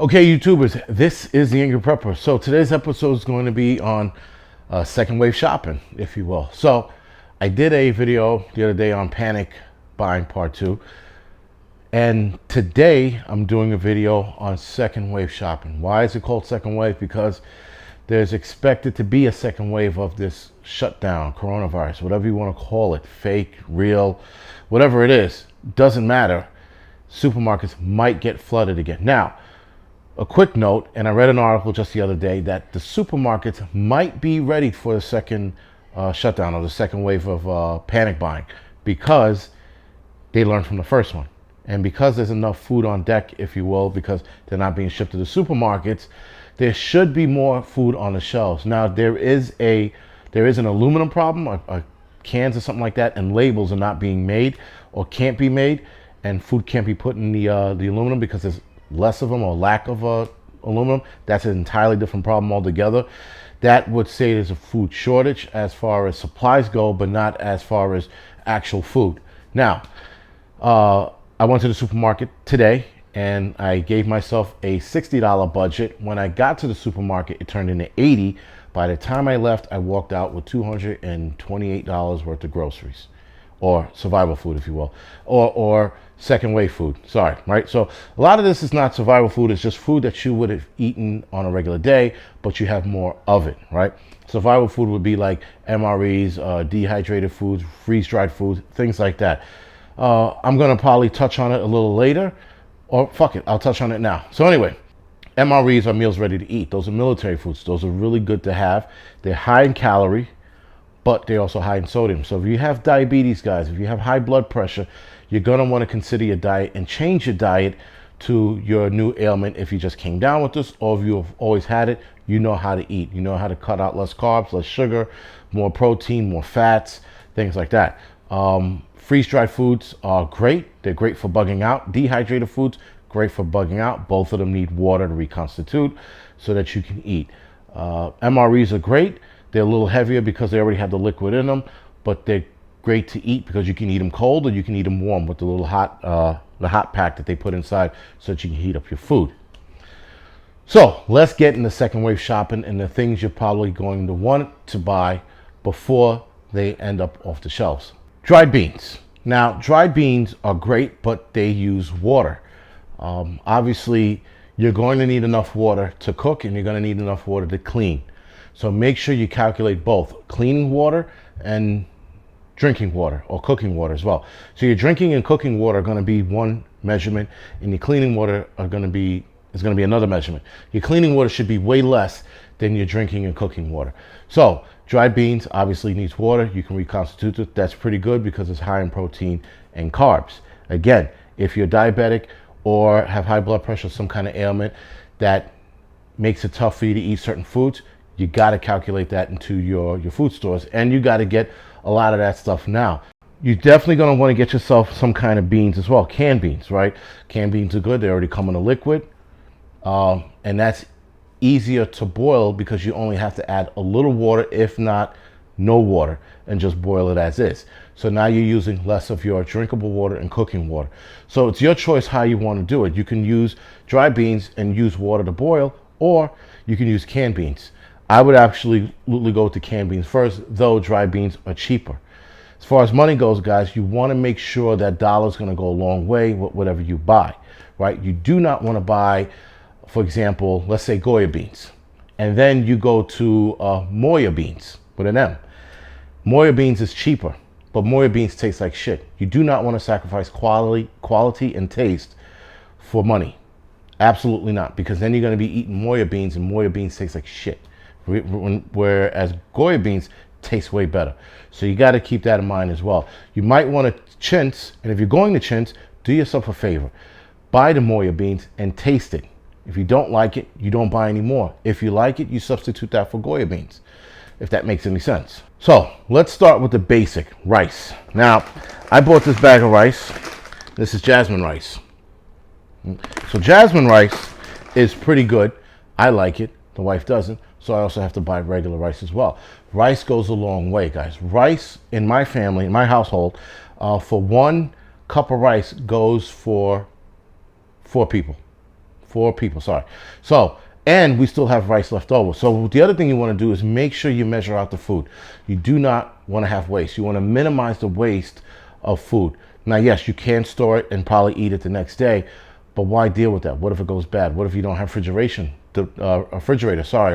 Okay, YouTubers, this is the Angryprepper. So today's episode is going to be on second wave shopping, if you will. So I did a video the other day on panic buying part 2. And today I'm doing a video on second wave shopping. Why is it called second wave? Because there's expected to be a second wave of this shutdown, coronavirus, whatever you want to call it, fake, real, whatever it is, doesn't matter. Supermarkets might get flooded again. Now, a quick note, and I read an article just the other day that the supermarkets might be ready for the second shutdown or the second wave of panic buying because they learned from the first one. And because there's enough food on deck, if you will, because they're not being shipped to the supermarkets, there should be more food on the shelves. Now, there is an aluminum problem, cans or something like that, and labels are not being made or can't be made, and food can't be put in the aluminum because there's less of them or lack of aluminum. That's an entirely different problem altogether. That would say there's a food shortage as far as supplies go, but not as far as actual food. Now, I went to the supermarket today and I gave myself a $60 budget. When I got to the supermarket, it turned into $80. By the time I left, I walked out with $228 worth of groceries, or survival food, if you will, or second wave food. Sorry, right? So a lot of this is not survival food. It's just food that you would have eaten on a regular day, but you have more of it, right? Survival food would be like MREs, dehydrated foods, freeze-dried foods, things like that. I'm going to probably touch on it a little later, or fuck it, I'll touch on it now. So anyway, MREs are meals ready to eat. Those are military foods. Those are really good to have. They're high in calorie, but they're also high in sodium. So if you have diabetes, guys, if you have high blood pressure, you're going to want to consider your diet and change your diet to your new ailment. If you just came down with this, or if you've always had it, you know how to eat. You know how to cut out less carbs, less sugar, more protein, more fats, things like that. Freeze-dried foods are great. They're great for bugging out. Dehydrated foods, great for bugging out. Both of them need water to reconstitute so that you can eat. MREs are great. They're a little heavier because they already have the liquid in them, but they're great to eat because you can eat them cold or you can eat them warm with the little hot pack that they put inside so that you can heat up your food. So let's get into second wave shopping and the things you're probably going to want to buy before they end up off the shelves. Dried beans. Now, dried beans are great, but they use water. Obviously, you're going to need enough water to cook and you're going to need enough water to clean. So make sure you calculate both cleaning water and drinking water, or cooking water as well. So your drinking and cooking water are going to be one measurement, and your cleaning water is going to be another measurement. Your cleaning water should be way less than your drinking and cooking water. So dried beans obviously needs water. You can reconstitute it. That's pretty good because it's high in protein and carbs. Again, if you're diabetic or have high blood pressure, some kind of ailment that makes it tough for you to eat certain foods, you got to calculate that into your food stores, and you got to get a lot of that stuff now. You're definitely going to want to get yourself some kind of beans as well. Canned beans, right? Canned beans are good. They already come in a liquid, and that's easier to boil because you only have to add a little water, if not no water, and just boil it as is. So now you're using less of your drinkable water and cooking water. So it's your choice how you want to do it. You can use dry beans and use water to boil, or you can use canned beans. I would absolutely go with the canned beans first, though dry beans are cheaper. As far as money goes, guys, you want to make sure that dollar's going to go a long way with whatever you buy, right? You do not want to buy, for example, let's say Goya beans, and then you go to Moya beans with an M. Moya beans is cheaper, but Moya beans taste like shit. You do not want to sacrifice quality and taste for money. Absolutely not, because then you're going to be eating Moya beans, and Moya beans taste like shit. Whereas Goya beans taste way better. So you got to keep that in mind as well. You might want to chintz, and if you're going to chintz, do yourself a favor. Buy the Moya beans and taste it. If you don't like it, you don't buy any more. If you like it, you substitute that for Goya beans, if that makes any sense. So let's start with the basic rice. Now, I bought this bag of rice. This is jasmine rice. So jasmine rice is pretty good. I like it. The wife doesn't. So I also have to buy regular rice as well. Rice goes a long way, guys. Rice in my family, in my household, for 1 cup of rice goes for 4 people. 4 people, sorry. So, and we still have rice left over. So the other thing you want to do is make sure you measure out the food. You do not want to have waste. You want to minimize the waste of food. Now, yes, you can store it and probably eat it the next day, but why deal with that? What if it goes bad? What if you don't have refrigerator,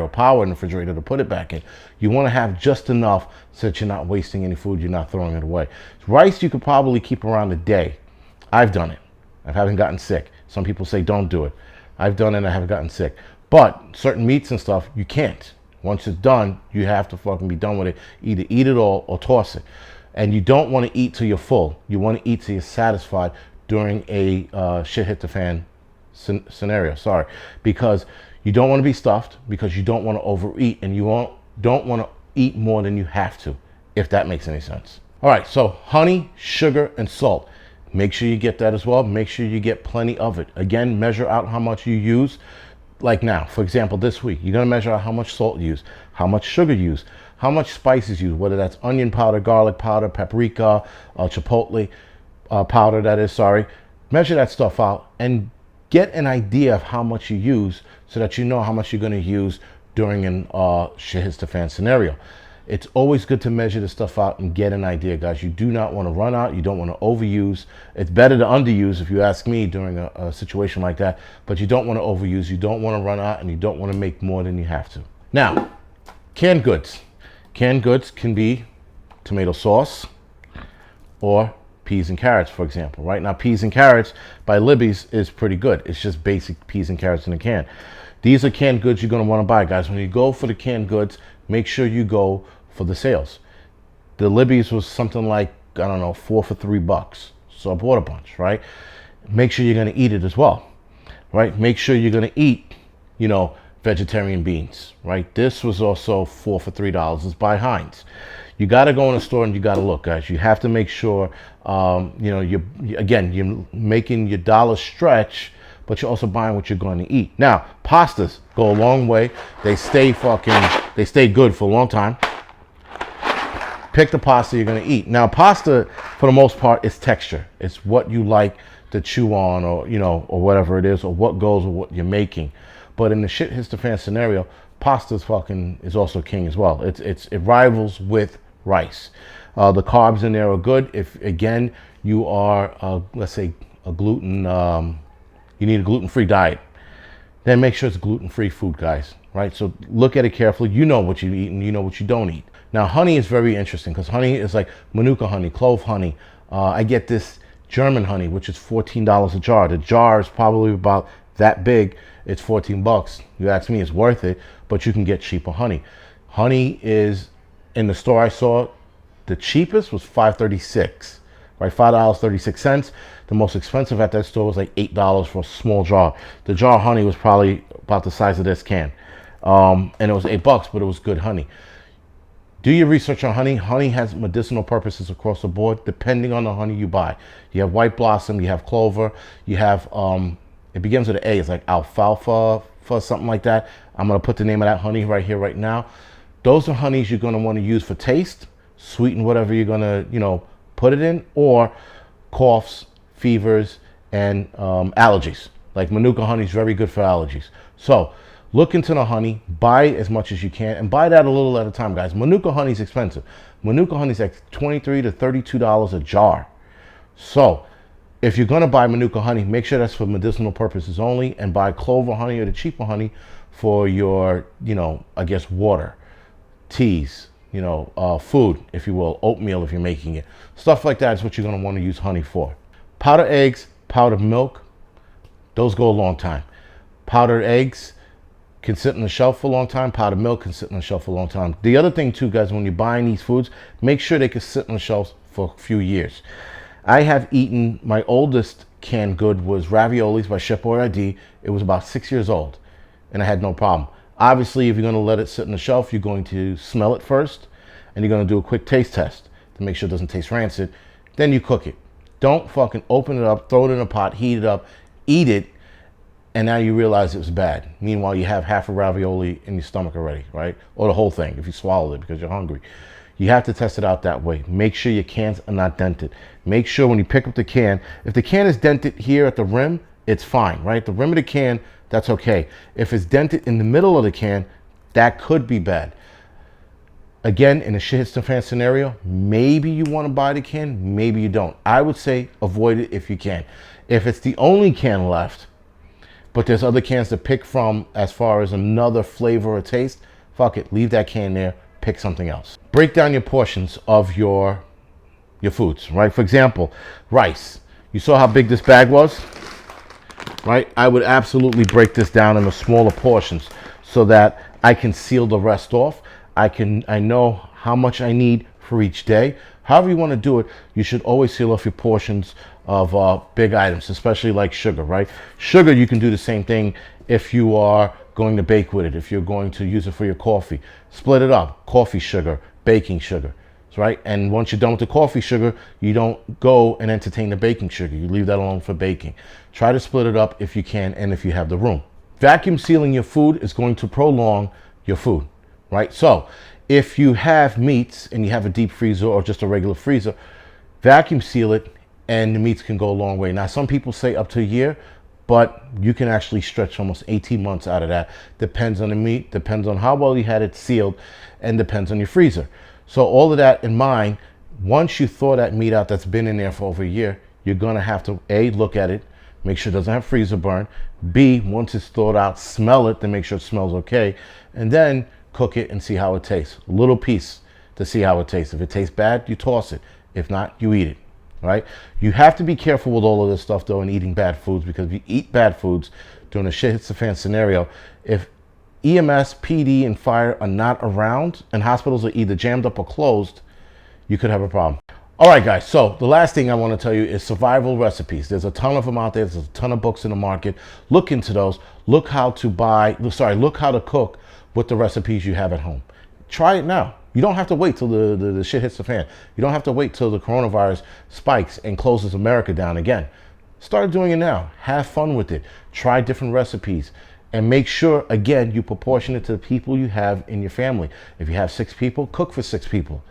or power in the refrigerator to put it back in? You want to have just enough so that you're not wasting any food, you're not throwing it away. Rice you could probably keep around a day. I've done it. I haven't gotten sick. Some people say don't do it. I've done it and I haven't gotten sick. But certain meats and stuff, you can't. Once it's done, you have to fucking be done with it. Either eat it all or toss it. And you don't want to eat till you're full. You want to eat till you're satisfied during a shit hit the fan scenario. Sorry. Because you don't want to be stuffed, because you don't want to overeat, and you don't want to eat more than you have to, if that makes any sense. All right, so honey, sugar, and salt. Make sure you get that as well. Make sure you get plenty of it. Again, measure out how much you use. Like now, for example, this week, you're going to measure out how much salt you use, how much sugar you use, how much spices you use, whether that's onion powder, garlic powder, paprika, chipotle powder, that is, sorry. Measure that stuff out and get an idea of how much you use so that you know how much you're going to use during an shit hits the fan scenario. It's always good to measure this stuff out and get an idea, guys. You do not want to run out. You don't want to overuse. It's better to underuse, if you ask me, during a situation like that. But you don't want to overuse. You don't want to run out, and you don't want to make more than you have to. Now, canned goods. Canned goods can be tomato sauce or peas and carrots, for example. Right now, peas and carrots by Libby's is pretty good. It's just basic peas and carrots in a can. These are canned goods you're going to want to buy, guys. When you go for the canned goods, make sure you go for the sales. The Libby's was something like, I don't know, 4 for $3. So I bought a bunch, right? Make sure you're going to eat it as well, right? Make sure you're going to eat, vegetarian beans, right? This was also 4 for $3. It's by Heinz. You got to go in a store and you got to look, guys. You have to make sure, you're making your dollar stretch, but you're also buying what you're going to eat. Now, pastas go a long way. They stay good for a long time. Pick the pasta you're going to eat. Now, pasta, for the most part, is texture. It's what you like to chew on, or whatever it is, or what goes with what you're making. But in the shit hits the fan scenario, pasta is also king as well. It rivals with rice. The carbs in there are good. If again you are, let's say, a gluten, you need a gluten-free diet, then make sure it's gluten-free food, guys. Right? So look at it carefully. You know what you eat and you know what you don't eat. Now, honey is very interesting because honey is like Manuka honey, clove honey. I get this German honey, which is $14 a jar. The jar is probably about that big. It's $14. You ask me, it's worth it, but you can get cheaper honey. Honey is, in the store I saw, the cheapest was $5.36, right? $5.36. The most expensive at that store was like $8 for a small jar. The jar of honey was probably about the size of this can. And it was $8, but it was good honey. Do your research on honey. Honey has medicinal purposes across the board, depending on the honey you buy. You have white blossom, you have clover, you have, it begins with an A. It's like alfalfa, for something like that. I'm going to put the name of that honey right here, right now. Those are honeys you're going to want to use for taste, sweeten whatever you're going to, put it in, or coughs, fevers, and allergies. Like Manuka honey is very good for allergies. So look into the honey, buy as much as you can, and buy that a little at a time, guys. Manuka honey is expensive. Manuka honey is like $23 to $32 a jar. So if you're going to buy Manuka honey, make sure that's for medicinal purposes only, and buy clover honey or the cheaper honey for your, water, teas, food, if you will, oatmeal if you're making it. Stuff like that is what you're going to want to use honey for. Powdered eggs, powdered milk, those go a long time. Powdered eggs can sit on the shelf for a long time. Powdered milk can sit on the shelf for a long time. The other thing too, guys, when you're buying these foods, make sure they can sit on the shelves for a few years. I have eaten, my oldest canned good was raviolis by Chef Boyardee. It was about 6 years old, and I had no problem. Obviously, if you're going to let it sit on the shelf, you're going to smell it first, and you're going to do a quick taste test to make sure it doesn't taste rancid. Then you cook it. Don't fucking open it up, throw it in a pot, heat it up, eat it, and now you realize it was bad. Meanwhile, you have half a ravioli in your stomach already, right? Or the whole thing if you swallowed it because you're hungry. You have to test it out that way. Make sure your cans are not dented. Make sure when you pick up the can, if the can is dented here at the rim, it's fine, right? The rim of the can, that's okay. If it's dented in the middle of the can, that could be bad. Again, in a shit hits the fan scenario, maybe you want to buy the can, maybe you don't. I would say avoid it if you can. If it's the only can left, but there's other cans to pick from as far as another flavor or taste, fuck it, leave that can there, pick something else. Break down your portions of your foods, right? For example, rice. You saw how big this bag was, right? I would absolutely break this down into smaller portions so that I can seal the rest off. I know how much I need for each day. However you want to do it, you should always seal off your portions of big items, especially like sugar, right? Sugar, you can do the same thing if you are going to bake with it, if you're going to use it for your coffee. Split it up, coffee sugar, baking sugar, right? And once you're done with the coffee sugar, you don't go and entertain the baking sugar. You leave that alone for baking. Try to split it up if you can and if you have the room. Vacuum sealing your food is going to prolong your food, right? So if you have meats and you have a deep freezer or just a regular freezer, vacuum seal it and the meats can go a long way. Now, some people say up to a year, but you can actually stretch almost 18 months out of that. Depends on the meat, depends on how well you had it sealed, and depends on your freezer. So all of that in mind, once you thaw that meat out that's been in there for over a year, you're gonna have to A, look at it, make sure it doesn't have freezer burn. B, once it's thawed out, smell it to make sure it smells okay. And then cook it and see how it tastes. A little piece to see how it tastes. If it tastes bad, you toss it. If not, you eat it, right? You have to be careful with all of this stuff though and eating bad foods, because if you eat bad foods during a shit hits the fan scenario, if EMS, PD, and fire are not around and hospitals are either jammed up or closed, you could have a problem. All right, guys, so the last thing I want to tell you is survival recipes. There's a ton of them out there. There's a ton of books in the market. Look into those. Look how to cook with the recipes you have at home. Try it now. You don't have to wait till the shit hits the fan. You don't have to wait till the coronavirus spikes and closes America down again. Start doing it now. Have fun with it. Try different recipes. And make sure, again, you proportion it to the people you have in your family. If you have 6 people, cook for 6 people.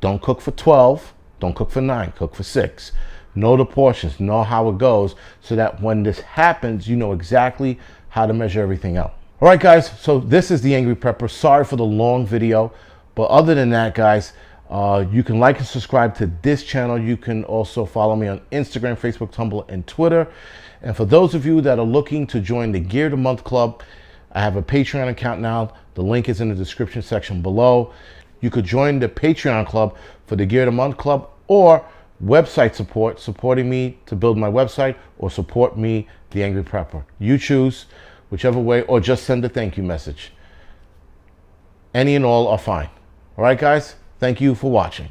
Don't cook for 12. Don't cook for 9. Cook for 6. Know the portions. Know how it goes so that when this happens, you know exactly how to measure everything out. All right, guys. So this is the Angry Prepper. Sorry for the long video. But other than that, guys, you can like and subscribe to this channel. You can also follow me on Instagram, Facebook, Tumblr, and Twitter. And for those of you that are looking to join the Gear of the Month Club, I have a Patreon account now. The link is in the description section below. You could join the Patreon club for the Gear of the Month Club, or website support, supporting me to build my website, or support me, the Angry Prepper. You choose whichever way, or just send a thank you message. Any and all are fine. All right, guys, thank you for watching.